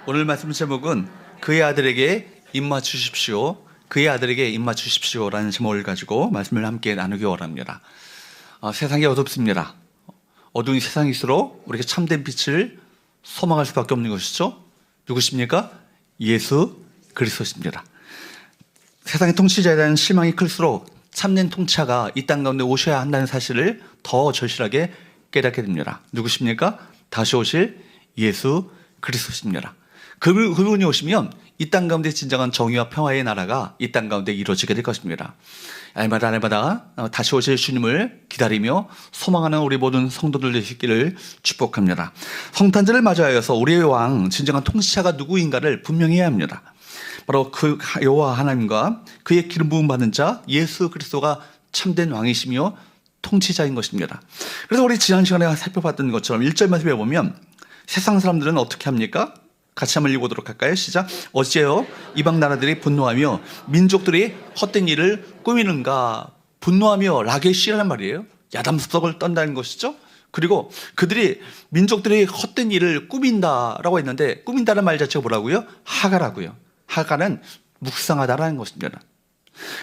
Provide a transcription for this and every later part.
오늘 말씀 제목은 그의 아들에게 입맞추십시오. 그의 아들에게 입맞추십시오라는 제목을 가지고 말씀을 함께 나누기 원합니다. 세상이 어둡습니다. 어두운 세상일수록 우리가 참된 빛을 소망할 수밖에 없는 것이죠. 누구십니까? 예수 그리스도십니다. 세상의 통치자에 대한 실망이 클수록 참된 통치자가 이 땅 가운데 오셔야 한다는 사실을 더 절실하게 깨닫게 됩니다. 누구십니까? 다시 오실 예수 그리스도십니다. 그분이 오시면 이 땅 가운데 진정한 정의와 평화의 나라가 이 땅 가운데 이루어지게 될 것입니다. 날마다 다시 오실 주님을 기다리며 소망하는 우리 모든 성도들 되시기를 축복합니다. 성탄절을 맞이하여서 우리의 왕, 진정한 통치자가 누구인가를 분명히 해야 합니다. 바로 그 여호와 하나님과 그의 기름 부음 받은 자 예수 그리스도가 참된 왕이시며 통치자인 것입니다. 그래서 우리 지난 시간에 살펴봤던 것처럼 1절 말씀에 보면 세상 사람들은 어떻게 합니까? 같이 한번 읽어보도록 할까요? 시작. 어찌하여 이방 나라들이 분노하며 민족들이 헛된 일을 꾸미는가? 분노하며 라게시라는 말이에요. 야담석을 떤다는 것이죠. 그리고 그들이 민족들이 헛된 일을 꾸민다라고 했는데 꾸민다는 말 자체가 뭐라고요? 하가라고요. 하가는 묵상하다라는 것입니다.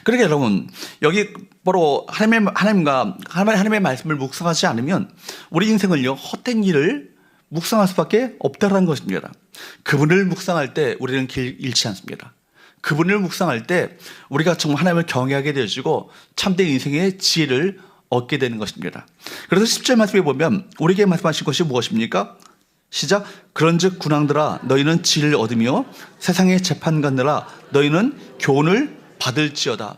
그러니까 여러분 여기 바로 하나님의 말씀을 묵상하지 않으면 우리 인생을요 헛된 일을 묵상할 수밖에 없다는 것입니다. 그분을 묵상할 때 우리는 길 잃지 않습니다. 그분을 묵상할 때 우리가 정말 하나님을 경외하게 되어지고 참된 인생의 지혜를 얻게 되는 것입니다. 그래서 10절 말씀에 보면 우리에게 말씀하신 것이 무엇입니까? 시작. 그런즉 군왕들아 너희는 지혜를 얻으며 세상의 재판관들아 너희는 교훈을 받을지어다.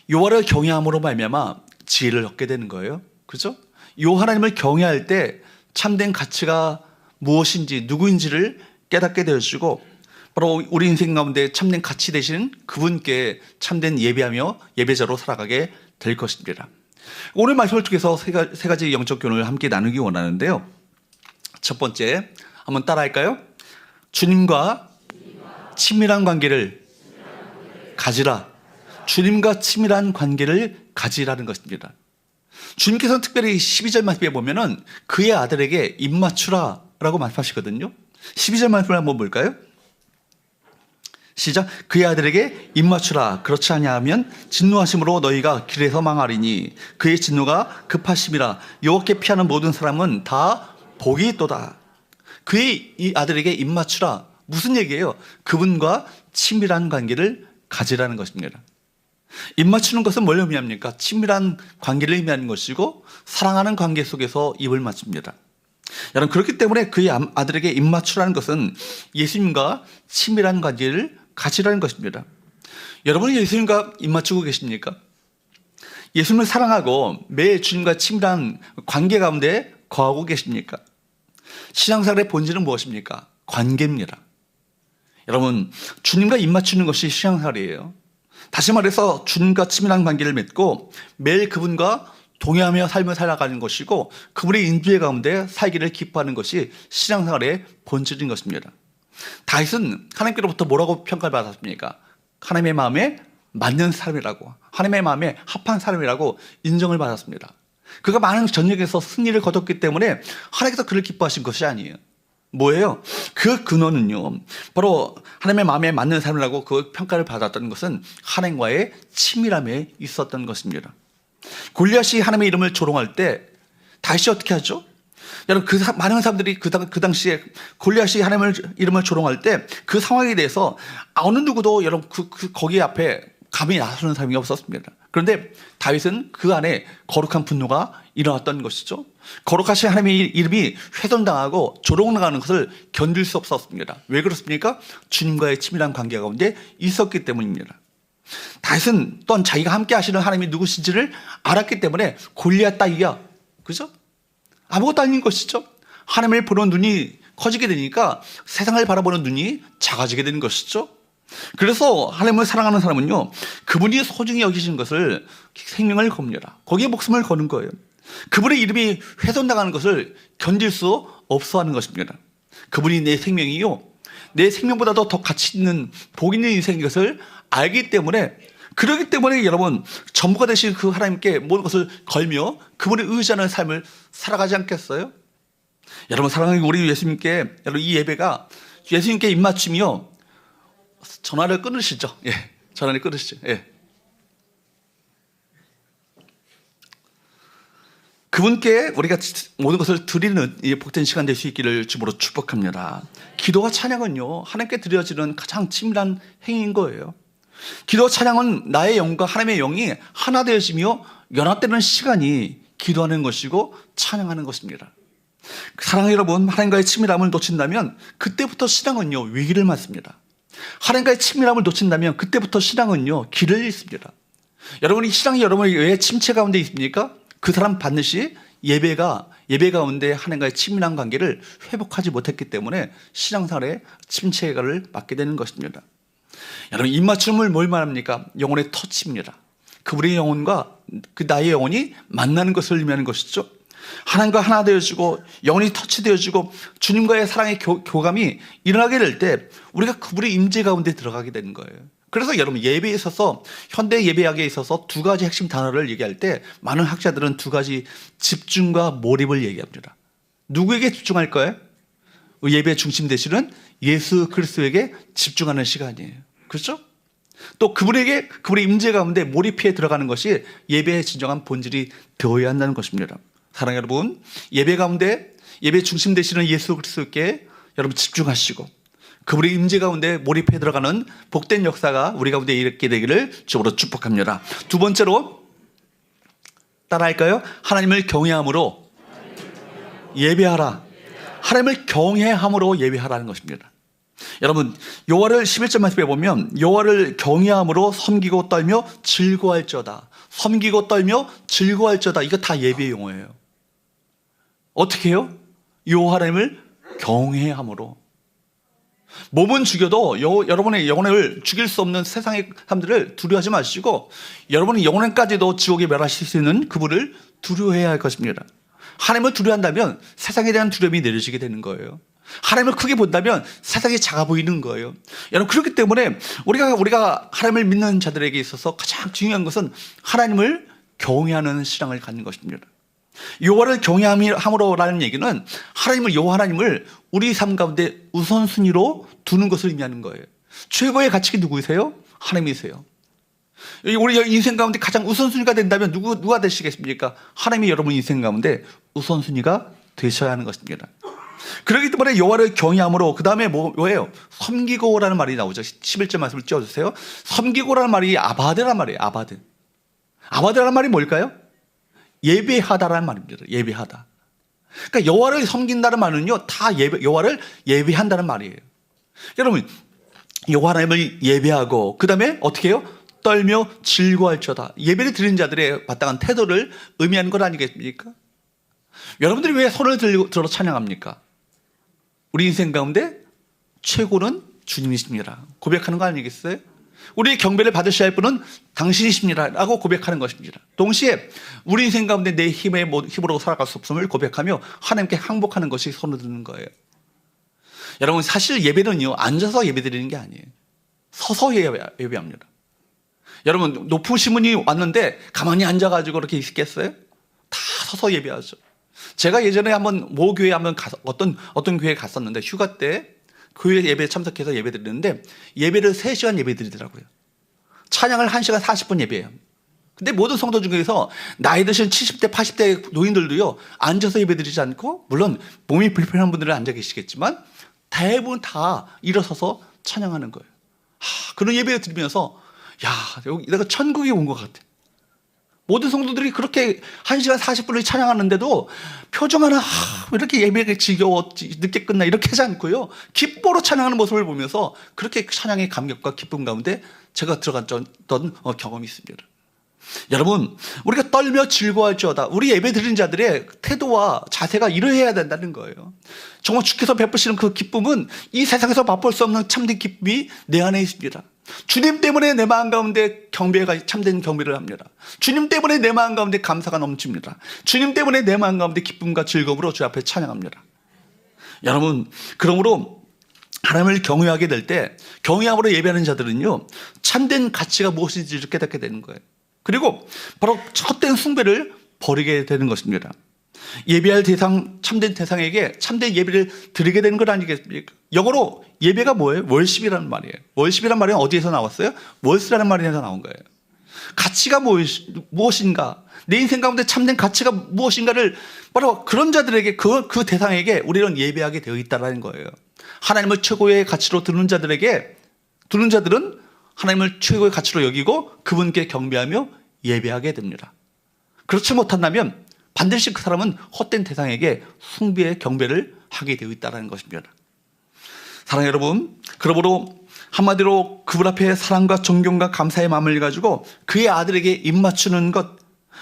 여호와를 경외함으로 말미암아 지혜를 얻게 되는 거예요. 그죠? 요 하나님을 경외할 때 참된 가치가 무엇인지 누구인지를 깨닫게 되어지고 바로 우리 인생 가운데 참된 가치 되신 그분께 참된 예배하며 예배자로 살아가게 될 것입니다. 오늘 말씀을 통해서 세 가지 영적 교훈을 함께 나누기 원하는데요. 첫 번째 한번 따라할까요? 주님과 친밀한 관계를 가지라. 주님과 친밀한 관계를 가지라는 것입니다. 주님께서는 특별히 12절 말씀에 보면은 그의 아들에게 입맞추라 라고 말씀하시거든요. 12절 말씀을 한번 볼까요? 시작. 그의 아들에게 입맞추라. 그렇지 아니하면 진노하심으로 너희가 길에서 망하리니 그의 진노가 급하심이라. 여호와께 피하는 모든 사람은 다 복이 있도다. 그의 이 아들에게 입맞추라. 무슨 얘기예요? 그분과 친밀한 관계를 가지라는 것입니다. 입맞추는 것은 뭘 의미합니까? 친밀한 관계를 의미하는 것이고 사랑하는 관계 속에서 입을 맞춥니다. 여러분 그렇기 때문에 그의 아들에게 입맞추라는 것은 예수님과 친밀한 관계를 가지라는 것입니다. 여러분은 예수님과 입맞추고 계십니까? 예수님을 사랑하고 매일 주님과 친밀한 관계 가운데 거하고 계십니까? 신앙생활의 본질은 무엇입니까? 관계입니다. 여러분 주님과 입맞추는 것이 신앙생활이에요. 다시 말해서 주님과 친밀한 관계를 맺고 매일 그분과 동행하며 삶을 살아가는 것이고 그분의 인도의 가운데 살기를 기뻐하는 것이 신앙생활의 본질인 것입니다. 다윗은 하나님께로부터 뭐라고 평가를 받았습니까? 하나님의 마음에 맞는 사람이라고, 하나님의 마음에 합한 사람이라고 인정을 받았습니다. 그가 많은 전쟁에서 승리를 거뒀기 때문에 하나님께서 그를 기뻐하신 것이 아니에요. 뭐예요? 그 근원은요 바로 하나님의 마음에 맞는 사람이라고 그 평가를 받았던 것은 하나님과의 친밀함에 있었던 것입니다. 골리앗이 하나님의 이름을 조롱할 때 다윗이 어떻게 하죠? 여러분 많은 사람들이 그 당시에 골리앗이 하나님의 이름을 조롱할 때 그 상황에 대해서 어느 누구도 여러분 거기 앞에 감히 나서는 사람이 없었습니다. 그런데 다윗은 그 안에 거룩한 분노가 일어났던 것이죠. 거룩하신 하나님의 이름이 훼손당하고 조롱당하는 것을 견딜 수 없었습니다. 왜 그렇습니까? 주님과의 친밀한 관계 가운데 있었기 때문입니다. 다윗은 또한 자기가 함께 하시는 하나님이 누구신지를 알았기 때문에 골리앗 따위야, 그죠? 아무것도 아닌 것이죠. 하나님을 보는 눈이 커지게 되니까 세상을 바라보는 눈이 작아지게 되는 것이죠. 그래서 하나님을 사랑하는 사람은요 그분이 소중히 여기시는 것을 생명을 겁니다. 거기에 목숨을 거는 거예요. 그분의 이름이 훼손당하는 것을 견딜 수 없어 하는 것입니다. 그분이 내 생명이요 내 생명보다도 더 가치 있는 복 있는 인생인 것을 알기 때문에 그렇기 때문에 여러분 전부가 되신 그 하나님께 모든 것을 걸며 그분을 의지하는 삶을 살아가지 않겠어요? 여러분 사랑하는 우리 예수님께 여러분 이 예배가 예수님께 입맞춤이요. 전화를 끊으시죠. 예, 전화를 끊으시죠. 예. 그분께 우리가 모든 것을 드리는 이 복된 시간 될 수 있기를 주으로 축복합니다. 기도와 찬양은요, 하나님께 드려지는 가장 친밀한 행위인 거예요. 기도와 찬양은 나의 영과 하나님의 영이 하나 되어지며 연합되는 시간이 기도하는 것이고 찬양하는 것입니다. 사랑하는 여러분, 하나님과의 친밀함을 놓친다면 그때부터 신앙은요, 위기를 맞습니다. 하나님과의 친밀함을 놓친다면 그때부터 신앙은요, 길을 잃습니다. 여러분이 신앙이 여러분이 왜 침체 가운데 있습니까? 그 사람 반드시 예배 가운데 하나님과의 친밀한 관계를 회복하지 못했기 때문에 신앙생활에 침체를 맞게 되는 것입니다. 여러분, 입맞춤을 뭘 말합니까? 영혼의 터치입니다. 그분의 영혼과 그 나의 영혼이 만나는 것을 의미하는 것이죠. 하나님과 하나 되어지고 영혼이 터치되어지고 주님과의 사랑의 교감이 일어나게 될 때 우리가 그분의 임재 가운데 들어가게 되는 거예요. 그래서 여러분, 예배에 있어서, 현대 예배학에 있어서 두 가지 핵심 단어를 얘기할 때 많은 학자들은 두 가지 집중과 몰입을 얘기합니다. 누구에게 집중할 거예요? 예배의 중심 되시는 예수 그리스도에게 집중하는 시간이에요. 그렇죠? 또 그분의 임재 가운데 몰입해 들어가는 것이 예배의 진정한 본질이 되어야 한다는 것입니다. 사랑하는 여러분, 예배 가운데 예배 중심 되시는 예수 그리스도께 여러분 집중하시고 그분의 임재 가운데 몰입해 들어가는 복된 역사가 우리 가운데 있게 되기를 주로 축복합니다. 두 번째로 따라할까요? 하나님을 경외함으로 예배하라. 하나님을 경외함으로 예배하라는 것입니다. 여러분, 여호와를 11절 말씀에 보면 여호와를 경외함으로 섬기고 떨며 즐거워할저다. 섬기고 떨며 즐거워할저다. 이거 다 예배 용어예요. 어떻게 해요? 여호와 하나님을 경외함으로. 몸은 죽여도 여러분의 영혼을 죽일 수 없는 세상의 사람들을 두려워하지 마시고 여러분의 영혼까지도 지옥에 멸하실 수 있는 그분을 두려워해야 할 것입니다. 하나님을 두려워한다면 세상에 대한 두려움이 내려지게 되는 거예요. 하나님을 크게 본다면 세상이 작아 보이는 거예요. 여러분, 그렇기 때문에 우리가 하나님을 믿는 자들에게 있어서 가장 중요한 것은 하나님을 경외하는 신앙을 갖는 것입니다. 여호와를 경외함으로라는 얘기는 여호와 하나님을 우리 삶 가운데 우선순위로 두는 것을 의미하는 거예요. 최고의 가치가 누구이세요? 하나님이세요. 우리 인생 가운데 가장 우선순위가 된다면 누가 되시겠습니까? 하나님이 여러분 인생 가운데 우선순위가 되셔야 하는 것입니다. 그렇기 때문에 여호와를 경외함으로, 그 다음에 뭐예요? 섬기고라는 말이 나오죠. 11절 말씀을 띄워주세요. 섬기고라는 말이 아바드란 말이에요. 아바드라는 말이 뭘까요? 예배하다라는 말입니다. 예배하다. 그러니까 여호와를 섬긴다는 말은요, 다 여호와를 예배한다는 말이에요. 여러분, 여호와 하나님을 예배하고 그 다음에 어떻게 해요? 떨며 즐거워할저다. 예배를 드리는 자들의 마땅한 태도를 의미하는 것 아니겠습니까? 여러분들이 왜 손을 들어 찬양합니까? 우리 인생 가운데 최고는 주님이십니다. 고백하는 거 아니겠어요? 우리의 경배를 받으셔야 할 분은 당신이십니다 라고 고백하는 것입니다. 동시에 우리 인생 가운데 내 힘으로 살아갈 수 없음을 고백하며 하나님께 항복하는 것이 손을 드는 거예요. 여러분, 사실 예배는요, 앉아서 예배드리는 게 아니에요. 서서 예배합니다. 여러분, 높으신 분이 왔는데 가만히 앉아가지고 그렇게 있겠어요? 다 서서 예배하죠. 제가 예전에 한번 모 교회 어떤 교회에 갔었는데, 휴가 때 교회 예배에 참석해서 예배 드리는데 예배를 3시간 예배 드리더라고요. 찬양을 1시간 40분 예배해요. 근데 모든 성도 중에서 나이 드신 70대 80대 노인들도요, 앉아서 예배 드리지 않고, 물론 몸이 불편한 분들은 앉아 계시겠지만 대부분 다 일어서서 찬양하는 거예요. 그런 예배 드리면서 여기 내가 천국에 온 것 같아. 모든 성도들이 그렇게 1시간 40분을 찬양하는데도 표정 하나 왜 이렇게 예배가 지겨워 늦게 끝나 이렇게 하지 않고요, 기뻐로 찬양하는 모습을 보면서 그렇게 찬양의 감격과 기쁨 가운데 제가 들어갔던 경험이 있습니다. 여러분, 우리가 떨며 즐거워할지어다. 우리 예배 드리는 자들의 태도와 자세가 이러해야 된다는 거예요. 정말 주께서 베푸시는 그 기쁨은 이 세상에서 맛볼 수 없는 참된 기쁨이 내 안에 있습니다. 주님 때문에 내 마음 가운데 참된 경배를 합니다. 주님 때문에 내 마음 가운데 감사가 넘칩니다. 주님 때문에 내 마음 가운데 기쁨과 즐거움으로 주 앞에 찬양합니다. 여러분, 그러므로 하나님을 경외하게 될 때, 경외함으로 예배하는 자들은요, 참된 가치가 무엇인지를 깨닫게 되는 거예요. 그리고 바로 헛된 숭배를 버리게 되는 것입니다. 예배할 대상, 참된 대상에게 참된 예배를 드리게 되는 것 아니겠습니까? 영어로 예배가 뭐예요? 월십이라는 말이에요. 월십이라는 말은 어디에서 나왔어요? 월스라는 말에서 나온 거예요. 가치가 무엇인가? 내 인생 가운데 참된 가치가 무엇인가를 바로 그런 자들에게, 그 대상에게 우리는 예배하게 되어 있다는 거예요. 하나님을 최고의 가치로 두는 자들에게, 두는 자들은 하나님을 최고의 가치로 여기고 그분께 경배하며 예배하게 됩니다. 그렇지 못한다면 반드시 그 사람은 헛된 대상에게 숭배의 경배를 하게 되어 있다는 것입니다. 사랑하는 여러분, 그러므로 한마디로 그분 앞에 사랑과 존경과 감사의 마음을 가지고 그의 아들에게 입맞추는 것,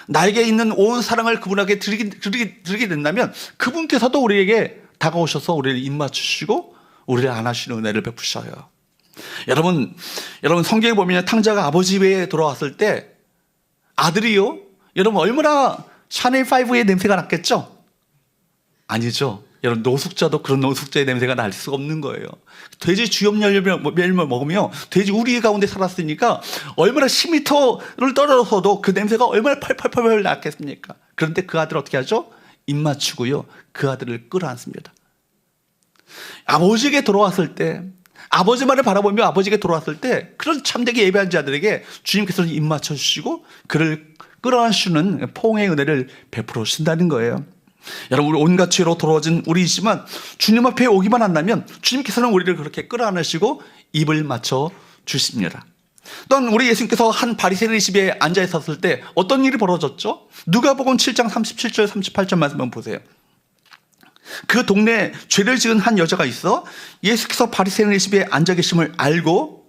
나에게 있는 온 사랑을 그분에게 드리게 된다면 그분께서도 우리에게 다가오셔서 우리를 입맞추시고 우리를 안아주시는 은혜를 베푸셔요. 여러분 성경에 보면 탕자가 아버지 배에 돌아왔을 때 아들이요, 여러분 얼마나 샤넬5의 냄새가 났겠죠? 아니죠. 여러분 노숙자도 그런 노숙자의 냄새가 날 수가 없는 거예요. 돼지 주염열매를 먹으며 돼지 우리 가운데 살았으니까 얼마나 10m를 떨어져서도 그 냄새가 얼마나 펄펄펄 났겠습니까? 그런데 그 아들 어떻게 하죠? 입맞추고요, 그 아들을 끌어안습니다. 아버지에게 돌아왔을 때, 아버지 말을 바라보며 아버지에게 돌아왔을 때 그런 참되게 예배한 자들에게 주님께서는 입맞춰 주시고 그를 끌어안으시는 포옹의 은혜를 베풀어 주신다는 거예요. 여러분, 온갖 죄로 더러워진 우리이지만 주님 앞에 오기만 한다면 주님께서는 우리를 그렇게 끌어안으시고 입을 맞춰 주십니다. 또한 우리 예수님께서 한 바리새인의 집에 앉아 있었을 때 어떤 일이 벌어졌죠? 누가복음 7장 37절 38절 말씀 한번 보세요. 그 동네에 죄를 지은 한 여자가 있어 예수께서 바리새인의 집에 앉아 계심을 알고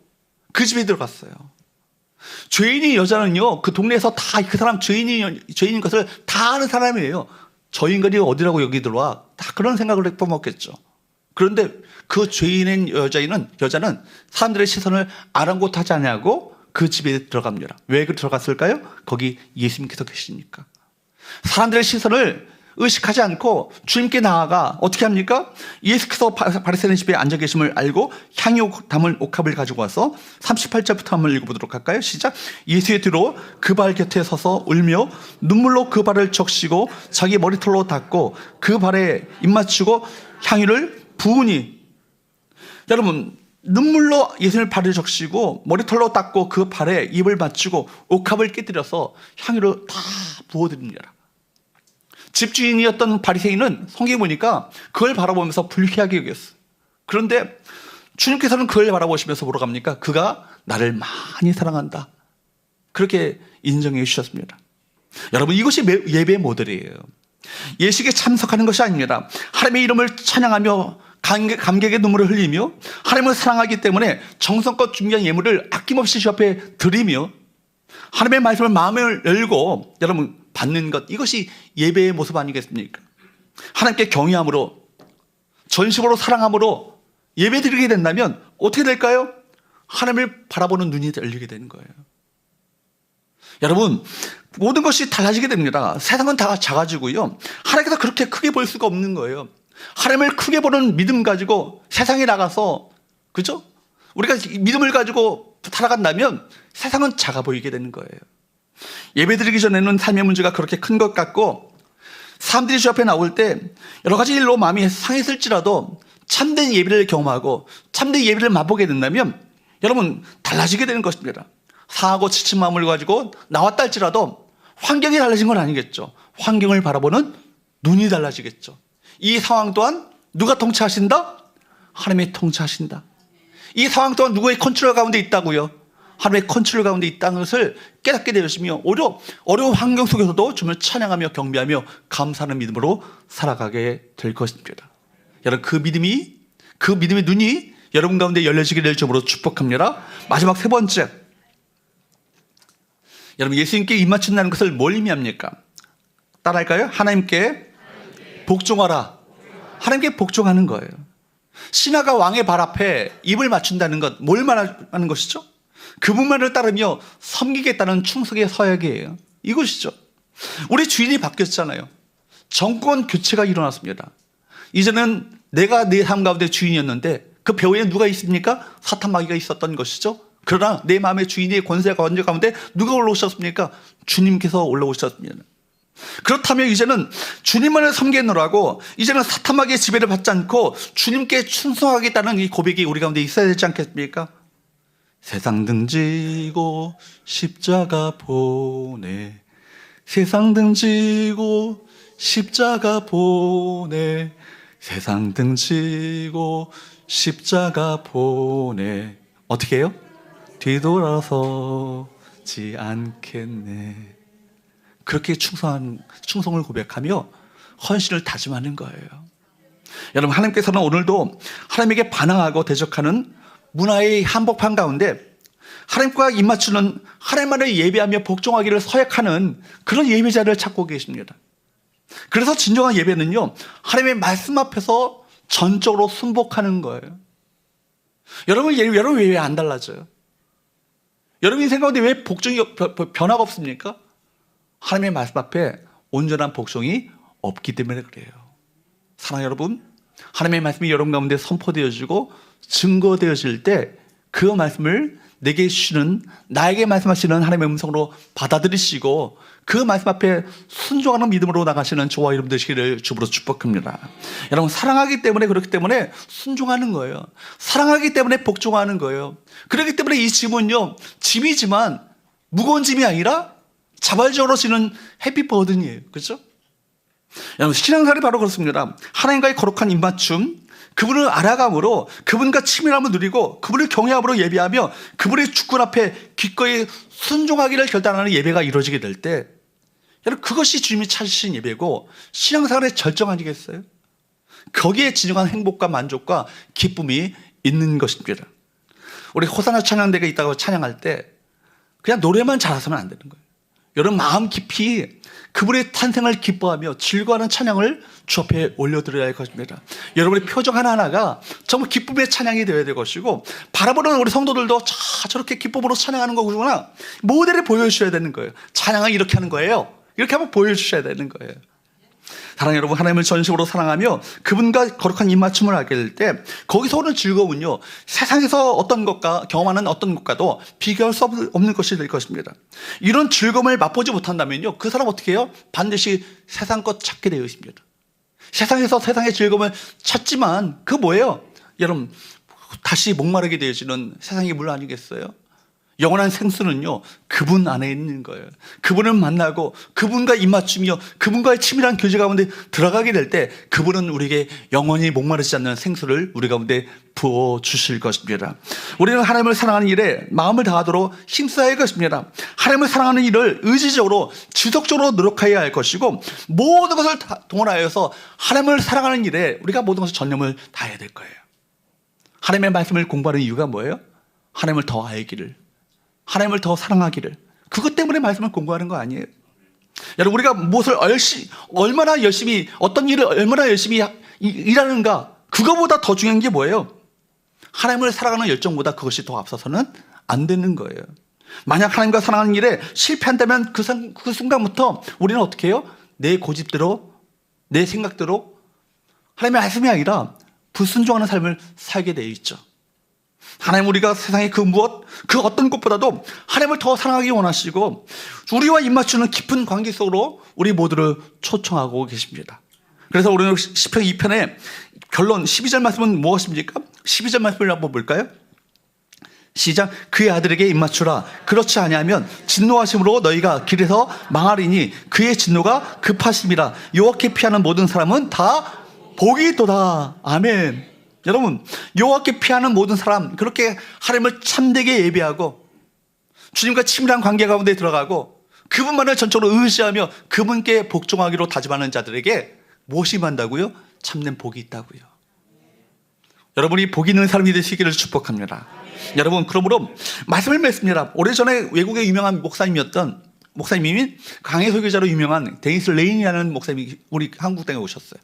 그 집에 들어갔어요. 죄인이 여자는요, 그 동네에서 다 그 사람 죄인인 것을 다 아는 사람이에요. 저 인간이 어디라고 여기 들어와? 다 그런 생각을 해먹겠죠. 그런데 그 죄인인 여자는 사람들의 시선을 아랑곳하지 않냐고 그 집에 들어갑니다. 왜 들어갔을까요? 거기 예수님께서 계시니까. 사람들의 시선을 의식하지 않고 주님께 나아가 어떻게 합니까? 예수께서 바리새인 집에 앉아 계심을 알고 향유 담은 옥합을 가지고 와서 38절부터 한번 읽어보도록 할까요? 시작. 예수의 뒤로 그 발 곁에 서서 울며 눈물로 그 발을 적시고 자기 머리털로 닦고 그 발에 입맞추고 향유를 부으니, 여러분 눈물로 예수님의 발을 적시고 머리털로 닦고 그 발에 입을 맞추고 옥합을 깨뜨려서 향유를 다 부어드립니다. 집주인이었던 바리새인은 성경에 보니까 그걸 바라보면서 불쾌하게 여겼어요. 그런데 주님께서는 그걸 바라보시면서 뭐라고 합니까? 그가 나를 많이 사랑한다, 그렇게 인정해 주셨습니다. 여러분, 이것이 예배의 모델이에요. 예식에 참석하는 것이 아닙니다. 하나님의 이름을 찬양하며 감격의 눈물을 흘리며 하나님을 사랑하기 때문에 정성껏 준비한 예물을 아낌없이 주 앞에 드리며 하나님의 말씀을 마음을 열고 여러분 받는 것, 이것이 예배의 모습 아니겠습니까? 하나님께 경외함으로, 전심으로 사랑함으로 예배 드리게 된다면 어떻게 될까요? 하나님을 바라보는 눈이 열리게 되는 거예요. 여러분, 모든 것이 달라지게 됩니다. 세상은 다 작아지고요, 하나님께서 그렇게 크게 볼 수가 없는 거예요. 하나님을 크게 보는 믿음 가지고 세상에 나가서, 그죠? 우리가 믿음을 가지고 살아간다면 세상은 작아 보이게 되는 거예요. 예배 드리기 전에는 삶의 문제가 그렇게 큰 것 같고 사람들이 주 앞에 나올 때 여러 가지 일로 마음이 상했을지라도 참된 예배를 경험하고 참된 예배를 맛보게 된다면 여러분 달라지게 되는 것입니다. 상하고 지친 마음을 가지고 나왔다 할지라도 환경이 달라진 건 아니겠죠. 환경을 바라보는 눈이 달라지겠죠. 이 상황 또한 누가 통치하신다? 하나님이 통치하신다. 이 상황 또한 누구의 컨트롤 가운데 있다고요? 하나님의 컨트롤 가운데 있다는 것을 깨닫게 되었으며 오히려 어려운 환경 속에서도 주님을 찬양하며 경배하며 감사하는 믿음으로 살아가게 될 것입니다. 여러분, 그 믿음의 눈이 여러분 가운데 열려지게 될 점으로 축복합니다. 마지막 세 번째, 여러분 예수님께 입맞춘다는 것을 뭘 의미합니까? 따라할까요? 하나님께 복종하라. 하나님께 복종하는 거예요. 신하가 왕의 발 앞에 입을 맞춘다는 것, 뭘 말하는 것이죠? 그분만을 따르며 섬기겠다는 충성의 서약이에요. 이것이죠. 우리 주인이 바뀌었잖아요. 정권 교체가 일어났습니다. 이제는 내가 내 삶 가운데 주인이었는데 그 배후에 누가 있습니까? 사탄 마귀가 있었던 것이죠. 그러나 내 마음의 주인의 권세가 언제 가운데 누가 올라오셨습니까? 주님께서 올라오셨습니다. 그렇다면 이제는 주님만을 섬기느라고 이제는 사탄마귀의 지배를 받지 않고 주님께 충성하겠다는 이 고백이 우리 가운데 있어야 되지 않겠습니까? 세상 등지고 십자가 보내, 세상 등지고 십자가 보내, 세상 등지고 십자가 보내. 어떻게 해요? 뒤돌아서지 않겠네. 그렇게 충성을 고백하며 헌신을 다짐하는 거예요. 여러분, 하나님께서는 오늘도 하나님에게 반항하고 대적하는 문화의 한복판 가운데 하나님과 입맞추는, 하나님만을 예배하며 복종하기를 서약하는 그런 예배자를 찾고 계십니다. 그래서 진정한 예배는요, 하나님의 말씀 앞에서 전적으로 순복하는 거예요. 여러분 왜 안 달라져요? 여러분 인생 가운데 왜 복종이 변화가 없습니까? 하나님의 말씀 앞에 온전한 복종이 없기 때문에 그래요. 사랑하는 여러분, 하나님의 말씀이 여러분 가운데 선포되어지고 증거되어질 때 그 말씀을 내게 주시는, 나에게 말씀하시는 하나님의 음성으로 받아들이시고 그 말씀 앞에 순종하는 믿음으로 나가시는 저와 여러분 되시기를 주부로 축복합니다. 여러분, 사랑하기 때문에, 그렇기 때문에 순종하는 거예요. 사랑하기 때문에 복종하는 거예요. 그렇기 때문에 이 짐은요, 짐이지만 무거운 짐이 아니라 자발적으로 지는 해피 버든이에요. 그렇죠? 여러분, 신앙생활이 바로 그렇습니다. 하나님과의 거룩한 입맞춤, 그분을 알아감으로 그분과 친밀함을 누리고 그분을 경외함으로 예배하며 그분의 주권 앞에 기꺼이 순종하기를 결단하는 예배가 이루어지게 될 때, 여러분, 그것이 주님이 찾으신 예배고 신앙생활의 절정 아니겠어요? 거기에 진정한 행복과 만족과 기쁨이 있는 것입니다. 우리 호산나 찬양대가 있다고 찬양할 때 그냥 노래만 잘하서는 안 되는 거예요. 여러분, 마음 깊이 그분의 탄생을 기뻐하며 즐거워하는 찬양을 주 앞에 올려드려야 할 것입니다. 여러분의 표정 하나하나가 정말 기쁨의 찬양이 되어야 될 것이고, 바라보는 우리 성도들도 저렇게 기쁨으로 찬양하는 거구나, 모델을 보여주셔야 되는 거예요. 찬양을 이렇게 하는 거예요. 이렇게 한번 보여주셔야 되는 거예요. 사랑하는 여러분, 하나님을 전심으로 사랑하며 그분과 거룩한 입맞춤을 하게 될 때 거기서 오는 즐거움은요, 세상에서 어떤 것과 경험하는 어떤 것과도 비교할 수 없는 것이 될 것입니다. 이런 즐거움을 맛보지 못한다면요, 그 사람 어떻게 해요? 반드시 세상 것 찾게 되어 있습니다. 세상에서 세상의 즐거움을 찾지만 그 뭐예요? 여러분, 다시 목마르게 되어지는 세상의 물 아니겠어요? 영원한 생수는요, 그분 안에 있는 거예요. 그분을 만나고 그분과 입맞추며 그분과의 치밀한 교제 가운데 들어가게 될 때 그분은 우리에게 영원히 목마르지 않는 생수를 우리 가운데 부어주실 것입니다. 우리는 하나님을 사랑하는 일에 마음을 다하도록 힘써야 할 것입니다. 하나님을 사랑하는 일을 의지적으로 지속적으로 노력해야 할 것이고, 모든 것을 동원하여서 하나님을 사랑하는 일에 우리가 모든 것을 전념을 다해야 될 거예요. 하나님의 말씀을 공부하는 이유가 뭐예요? 하나님을 더 알기를, 하나님을 더 사랑하기를, 그것 때문에 말씀을 공부하는 거 아니에요? 여러분, 우리가 무엇을 얼마나 열심히, 어떤 일을 얼마나 열심히 일하는가, 그거보다 더 중요한 게 뭐예요? 하나님을 사랑하는 열정보다 그것이 더 앞서서는 안 되는 거예요. 만약 하나님과 사랑하는 일에 실패한다면 그 순간부터 우리는 어떻게 해요? 내 고집대로, 내 생각대로 하나님의 말씀이 아니라 불순종하는 삶을 살게 되어 있죠. 하나님, 우리가 세상의 그 어떤 것보다도 하나님을 더 사랑하기 원하시고 우리와 입맞추는 깊은 관계 속으로 우리 모두를 초청하고 계십니다. 그래서 우리는 시편 2편의 결론 12절 말씀은 무엇입니까? 12절 말씀을 한번 볼까요? 시작. 그의 아들에게 입맞추라. 그렇지 아니하면 진노하심으로 너희가 길에서 망하리니 그의 진노가 급하심이라. 여호와께 피하는 모든 사람은 다 복이 있도다. 아멘. 여러분, 여호와께 피하는 모든 사람, 그렇게 하나님을 참되게 예배하고 주님과 친밀한 관계 가운데 들어가고 그분만을 전적으로 의지하며 그분께 복종하기로 다짐하는 자들에게 무엇이 임한다고요? 참된 복이 있다고요. 여러분이 복 있는 사람이 되시기를 축복합니다. 여러분, 그러므로 말씀을 맺습니다. 오래전에 외국의 유명한 목사님이 강해 설교자로 유명한 데니스 레인이라는 목사님이 우리 한국 땅에 오셨어요.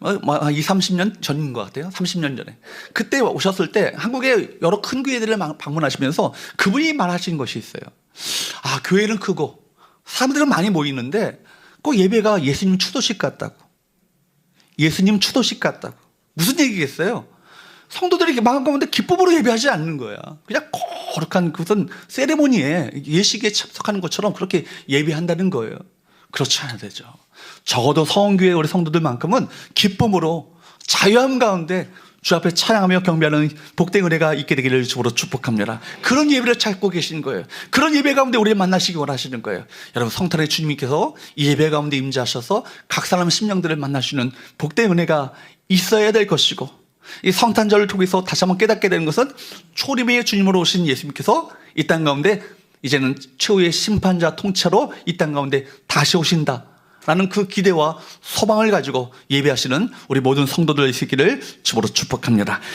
30년 전인 것 같아요. 30년 전에. 그때 오셨을 때 한국의 여러 큰 교회들을 방문하시면서 그분이 말하신 것이 있어요. 아, 교회는 크고 사람들은 많이 모이는데 꼭 예배가 예수님 추도식 같다고. 예수님 추도식 같다고. 무슨 얘기겠어요? 성도들이 마음 가운데 기쁨으로 예배하지 않는 거야. 그냥 거룩한 그것은 세레모니에 예식에 참석하는 것처럼 그렇게 예배한다는 거예요. 그렇지 않아야 되죠. 적어도 성교회 우리 성도들만큼은 기쁨으로 자유함 가운데 주 앞에 찬양하며 경배하는 복된 은혜가 있게 되기를 주로 축복합니다. 그런 예배를 찾고 계신 거예요. 그런 예배 가운데 우리를 만나시기 원하시는 거예요. 여러분, 성탄의 주님께서 이 예배 가운데 임재하셔서 각 사람 심령들을 만나시는 복된 은혜가 있어야 될 것이고, 이 성탄절을 통해서 다시 한번 깨닫게 되는 것은 초림의 주님으로 오신 예수님께서 이 땅 가운데 이제는 최후의 심판자 통치로 이 땅 가운데 다시 오신다 라는 그 기대와 소망을 가지고 예배하시는 우리 모든 성도들 있기를 주로 축복합니다.